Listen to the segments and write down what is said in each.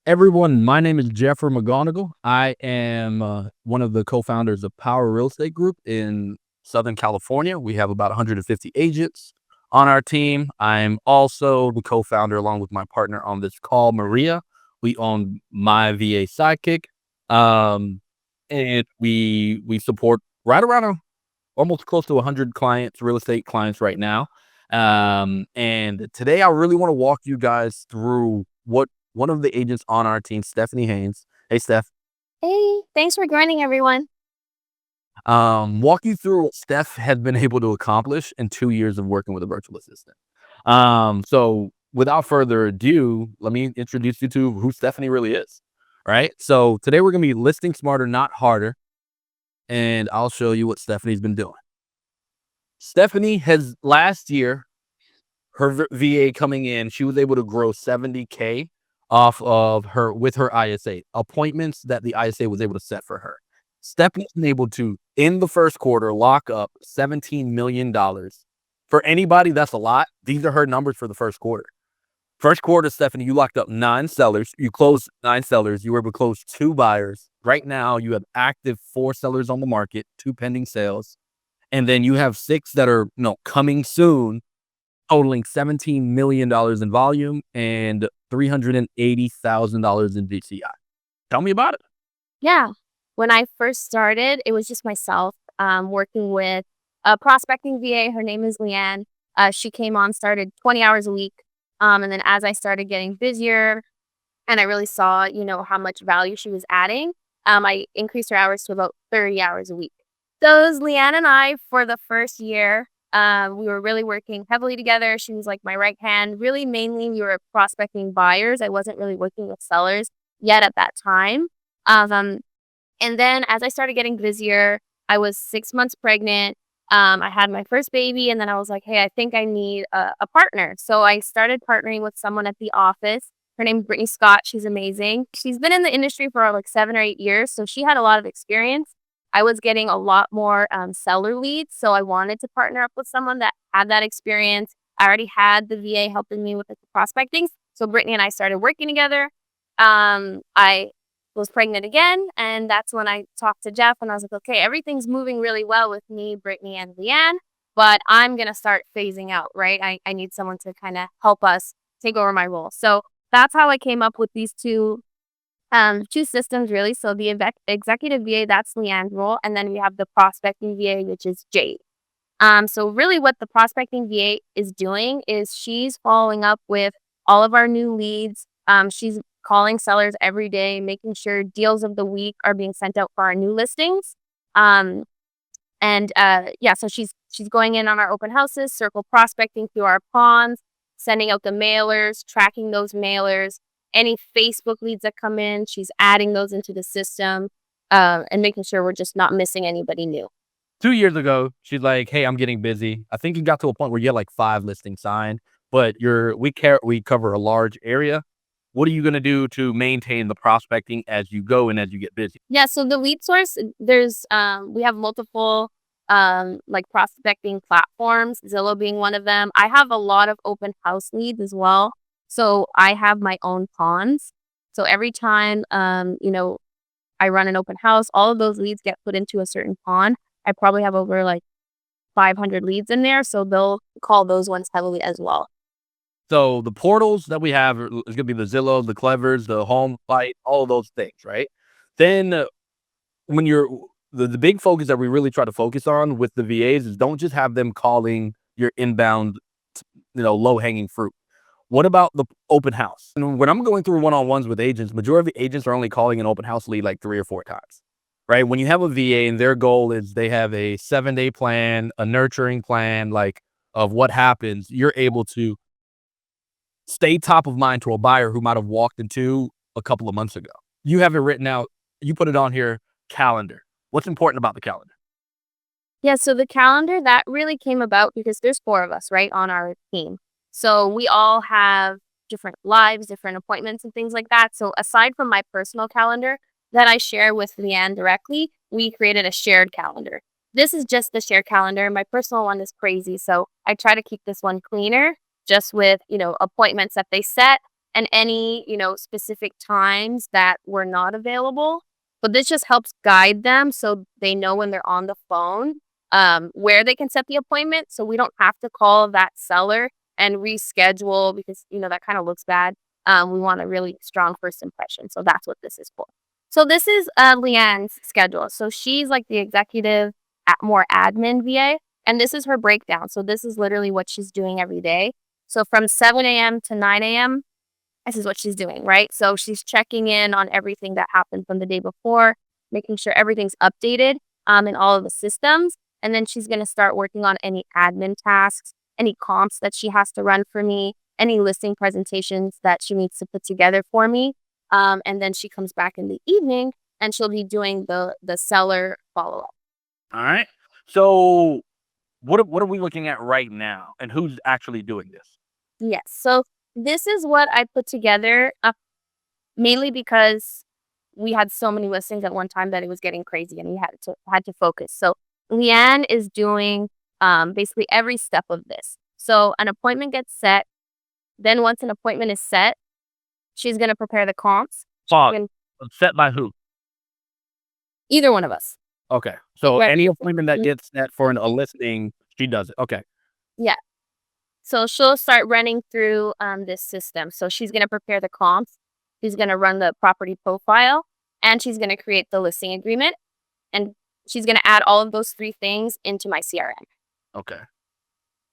Everyone, my name is Jeffery McGonigle. I am one of the co-founders of Power Real Estate Group in Southern California. We have about 150 agents on our team. I'm also the co-founder, along with my partner on this call, Maria. We own MyVA Sidekick, um, and we support right around almost close to 100 clients, real estate clients right now. And today I really want to walk you guys through what one of the agents on our team, Stephanie Haines. Hey, Steph. Hey, thanks for joining, everyone. Walk you through what Steph has been able to accomplish in 2 years of working with a virtual assistant. So without further ado, let me introduce you to who Stephanie really is. Right. So today we're gonna be listing smarter, not harder, and I'll show you what Stephanie's been doing. Stephanie has last year, her VA coming in, she was able to grow 70K off of her with her ISA appointments that the ISA was able to set for her. Stephanie's been able to, in the first quarter, lock up $17 million. For anybody, that's a lot. These are her numbers for the first quarter. First quarter, Stephanie, you locked up 9 sellers. You closed 9 sellers. You were able to close 2 buyers. Right now, you have active 4 sellers on the market, 2 pending sales, and then you have 6 that are coming soon, totaling $17 million in volume and $380,000 in DCI. Tell me about it. Yeah. When I first started, it was just myself working with a prospecting VA. Her name is Leanne. She came on, started 20 hours a week. And then as I started getting busier and I really saw, how much value she was adding, I increased her hours to about 30 hours a week. So it was Leanne and I for the first year. We were really working heavily together. She was like my right hand. Really, mainly, we were prospecting buyers. I wasn't really working with sellers yet at that time. Um, and then as I started getting busier, I was 6 months pregnant. I had my first baby, and then I was like, hey, I think I need a partner. So I started partnering with someone at the office. Her name's Brittany Scott. She's amazing. She's been in the industry for like 7 or 8 years, so she had a lot of experience. I was getting a lot more seller leads, so I wanted to partner up with someone that had that experience. I already had the VA helping me with the prospecting, so Brittany and I started working together. I was pregnant again, and that's when I talked to Jeff, and I was like, okay, everything's moving really well with me, Brittany, and Leanne, but I'm gonna start phasing out, right? I need someone to kind of help us take over my role. So that's how I came up with these two systems really. So the executive VA, that's Leanne's role, and then we have the prospecting VA, which is Jade. So really what the prospecting VA is doing is she's following up with all of our new leads. She's calling sellers every day, making sure deals of the week are being sent out for our new listings. Um, and so she's going in on our open houses, circle prospecting through our pawns, sending out the mailers, tracking those mailers, any Facebook leads that come in, she's adding those into the system, and making sure we're just not missing anybody new. 2 years ago, she's like, "Hey, I'm getting busy." I think you got to a point where you had like 5 listings signed, but we cover a large area. What are you gonna do to maintain the prospecting as you go and as you get busy? Yeah, so the lead source, we have multiple like prospecting platforms, Zillow being one of them. I have a lot of open house leads as well. So I have my own pawns. So every time I run an open house, all of those leads get put into a certain pawn. I probably have over like 500 leads in there, so they'll call those ones heavily as well. So the portals that we have is gonna be the Zillow, the Clevers, the Home Light, all of those things, right? Then when you're the big focus that we really try to focus on with the VAs is don't just have them calling your inbound, low hanging fruit. What about the open house? And when I'm going through one-on-ones with agents, majority of the agents are only calling an open house lead like 3 or 4 times, right? When you have a VA and their goal is they have a 7-day plan, a nurturing plan, like of what happens, you're able to stay top of mind to a buyer who might have walked into a couple of months ago. You have it written out. You put it on here, calendar. What's important about the calendar? Yeah, so the calendar that really came about because there's 4 of us, right, on our team. So we all have different lives, different appointments and things like that. So aside from my personal calendar that I share with Leanne directly, we created a shared calendar. This is just the shared calendar. My personal one is crazy. So I try to keep this one cleaner, just with, appointments that they set. and any, specific times that were not available. But this just helps guide them so they know when they're on the phone, where they can set the appointment. So we don't have to call that seller and reschedule because, that kind of looks bad. We want a really strong first impression. So that's what this is for. So this is Leanne's schedule. So she's like the executive, more admin VA, and this is her breakdown. So this is literally what she's doing every day. So from 7 a.m. to 9 a.m., this is what she's doing, right? So she's checking in on everything that happened from the day before, making sure everything's updated in all of the systems. And then she's going to start working on any admin tasks, any comps that she has to run for me, any listing presentations that she needs to put together for me. And then she comes back in the evening and she'll be doing the seller follow-up. All right. So what are we looking at right now, and who's actually doing this? Yes. So this is what I put together mainly because we had so many listings at one time that it was getting crazy and we had to focus. So Leanne is doing basically every step of this. So an appointment gets set. Then once an appointment is set, she's going to prepare the comps. Pause. Set by who? Either one of us. Okay. So Right. any appointment that gets set for a listing, she does it. Okay. Yeah. So she'll start running through this system. So she's going to prepare the comps. She's going to run the property profile, and she's going to create the listing agreement. And she's going to add all of those 3 things into my CRM. Okay.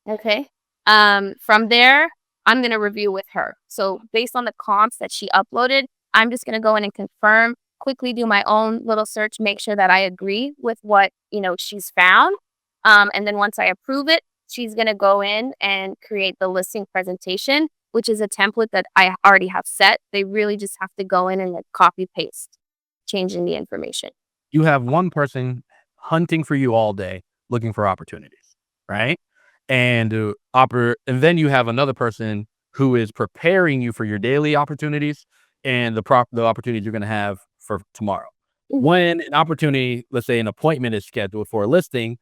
Okay. From there, I'm going to review with her. So based on the comps that she uploaded, I'm just going to go in and confirm, quickly do my own little search, make sure that I agree with what, she's found. And then once I approve it, she's going to go in and create the listing presentation, which is a template that I already have set. They really just have to go in and copy paste, changing the information. You have one person hunting for you all day, looking for opportunities, right? And then you have another person who is preparing you for your daily opportunities and the opportunities you're going to have for tomorrow. Mhm. When an opportunity, let's say an appointment is scheduled for a listing,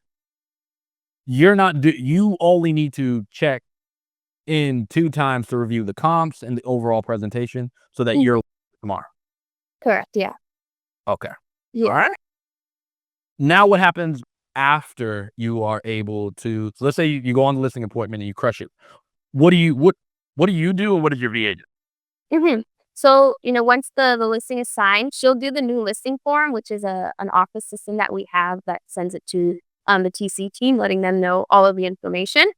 you only need to check in 2 times to review the comps and the overall presentation so that you're tomorrow. Correct. Yeah. Okay. Yeah. All right. Now what happens after you are able to, so let's say you go on the listing appointment and you crush it. What do you do, and what does your VA do? Mhm. So, once the listing is signed, she'll do the new listing form, which is an office system that we have that sends it to the TC team, letting them know all of the information.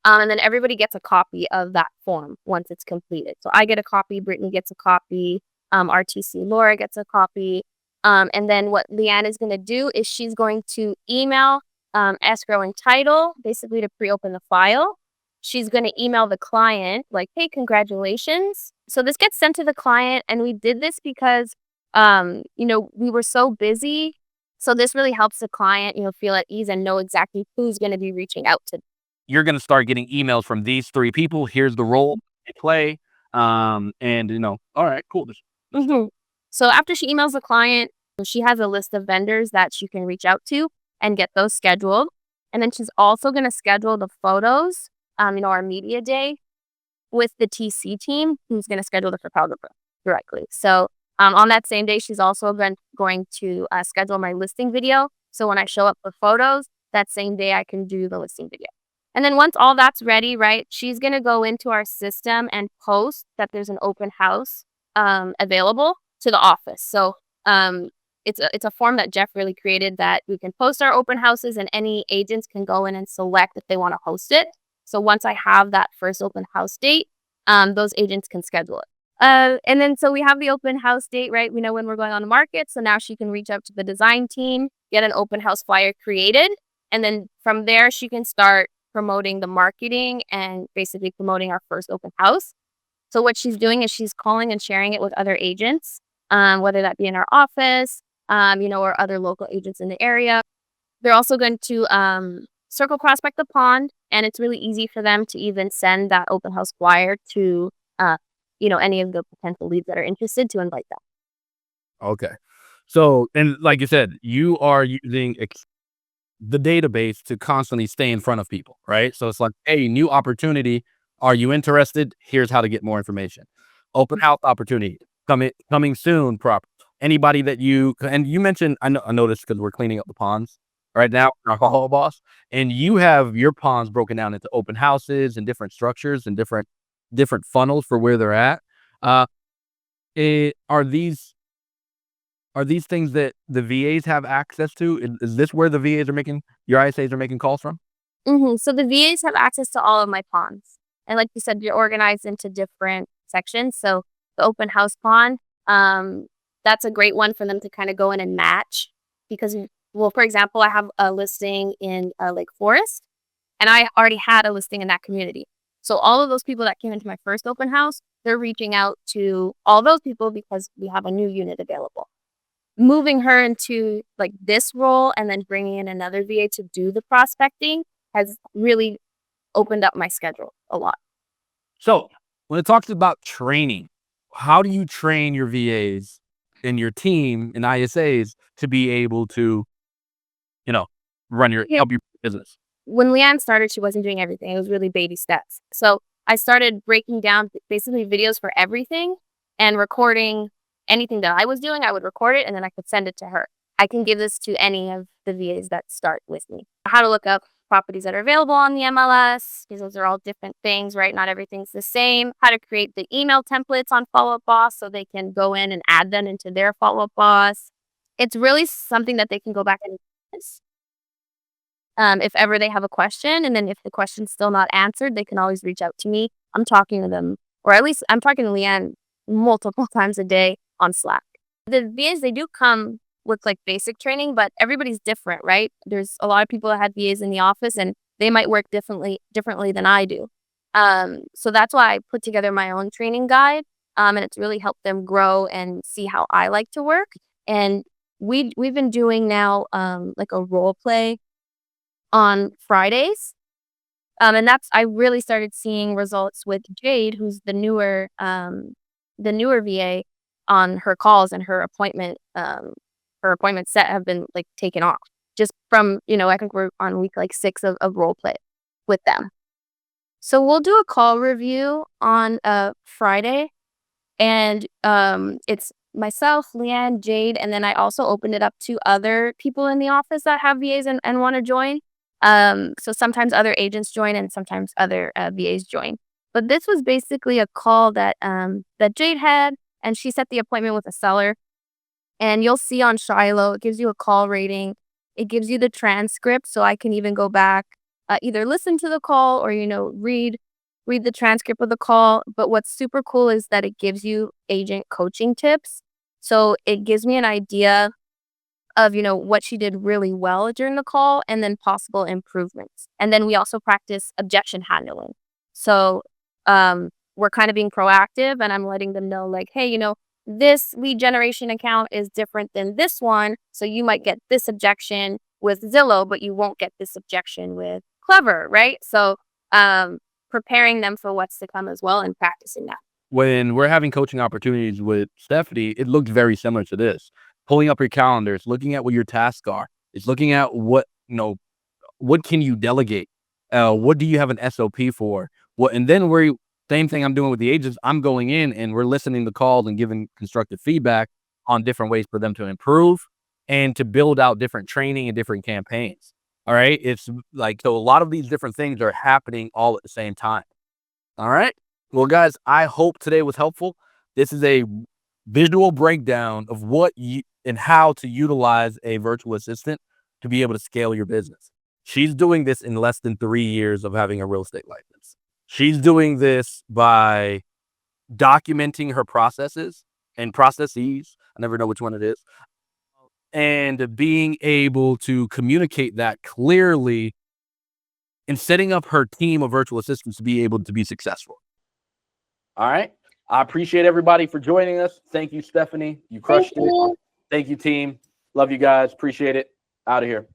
And then everybody gets a copy of that form once it's completed. So I get a copy, Brittany gets a copy, RTC Laura gets a copy. And then what Leanne is going to do is she's going to email escrow and title, basically to pre-open the file. She's going to email the client like, hey, congratulations. So this gets sent to the client. And we did this because, we were so busy. So this really helps the client, feel at ease and know exactly who's going to be reaching out to them. You're going to start getting emails from these 3 people. Here's the role they play. All right, cool. Mhm. So after she emails the client, she has a list of vendors that she can reach out to and get those scheduled. And then she's also going to schedule the photos, our media day with the TC team, who's going to schedule the photographer directly. So on that same day, she's also going to schedule my listing video. So when I show up for photos, that same day I can do the listing video. And then once all that's ready, right, she's going to go into our system and post that there's an open house available to the office. So it's a form that Jeff really created that we can post our open houses and any agents can go in and select if they want to host it. So once I have that first open house date, those agents can schedule it. And then so we have the open house date, right? We know when we're going on the market. So now she can reach out to the design team, get an open house flyer created. And then from there, she can start promoting the marketing and basically promoting our first open house. So what she's doing is she's calling and sharing it with other agents, whether that be in our office, or other local agents in the area. They're also going to circle prospect the pond, and it's really easy for them to even send that open house flyer to, any of the potential leads that are interested to invite them. Okay. So, and like you said, you are using the database to constantly stay in front of people, right? So it's like, hey, new opportunity. Are you interested? Here's how to get more information. Open house opportunity coming soon. Anybody that you mentioned, I noticed because we're cleaning up the ponds right now, our hall boss, and you have your ponds broken down into open houses and different structures and different funnels for where they're at. Are these things that the VAs have access to? Is this where the VAs are making your ISAs are making calls from? So the VAs have access to all of my ponds. And like you said, you're organized into different sections. So the open house pond, that's a great one for them to kind of go in and match because, well, for example, I have a listing in Lake Forest and I already had a listing in that community. So all of those people that came into my first open house, they're reaching out to all those people because we have a new unit available. Moving her into like this role and then bringing in another VA to do the prospecting has really opened up my schedule a lot. So when it talks about training, how do you train your VAs and your team and ISAs to be able to, help your business? When Leanne started, she wasn't doing everything. It was really baby steps. So I started breaking down basically videos for everything and recording anything that I was doing. I would record it and then I could send it to her. I can give this to any of the VAs that start with me. How to look up properties that are available on the MLS, because those are all different things, right? Not everything's the same. How to create the email templates on Follow Up Boss so they can go in and add them into their Follow Up Boss. It's really something that they can go back and use if ever they have a question. And then if the question's still not answered, they can always reach out to me. I'm talking to them, or at least I'm talking to Leanne multiple times a day on Slack. The VAs, they do come with like basic training, but everybody's different, right? There's a lot of people that had VAs in the office and they might work differently than I do. So that's why I put together my own training guide. And it's really helped them grow and see how I like to work. And we've been doing now like a role play on Fridays. And I really started seeing results with Jade, who's the newer VA, on her calls, and her appointment set have been like taken off just from, I think we're on week like 6 of role play with them. So we'll do a call review on Friday, and it's myself, Leanne, Jade, and then I also opened it up to other people in the office that have VAs and want to join. So sometimes other agents join and sometimes other VAs join. But this was basically a call that Jade had, and she set the appointment with a seller. And you'll see on Shiloh, it gives you a call rating. It gives you the transcript, so I can even go back, either listen to the call or read the transcript of the call. But what's super cool is that it gives you agent coaching tips. So it gives me an idea of what she did really well during the call and then possible improvements. And then we also practice objection handling. So we're kind of being proactive, and I'm letting them know like, hey, this lead generation account is different than this one, so you might get this objection with Zillow, but you won't get this objection with Clever, right? So preparing them for what's to come as well and practicing that. When we're having coaching opportunities with Stephanie, it looked very similar to this. Pulling up your calendars, looking at what your tasks are. It's looking at what can you delegate? What do you have an SOP for? And then same thing I'm doing with the agents. I'm going in and we're listening to calls and giving constructive feedback on different ways for them to improve and to build out different training and different campaigns. All right. It's like, so a lot of these different things are happening all at the same time. All right. Well, guys, I hope today was helpful. This is a visual breakdown of what and how to utilize a virtual assistant to be able to scale your business. She's doing this in less than 3 years of having a real estate license. She's doing this by documenting her processes and processes. I never know which one it is. And being able to communicate that clearly and setting up her team of virtual assistants to be able to be successful. All right. I appreciate everybody for joining us. Thank you, Stephanie. You crushed it. Thank you, team. Love you guys. Appreciate it. Out of here.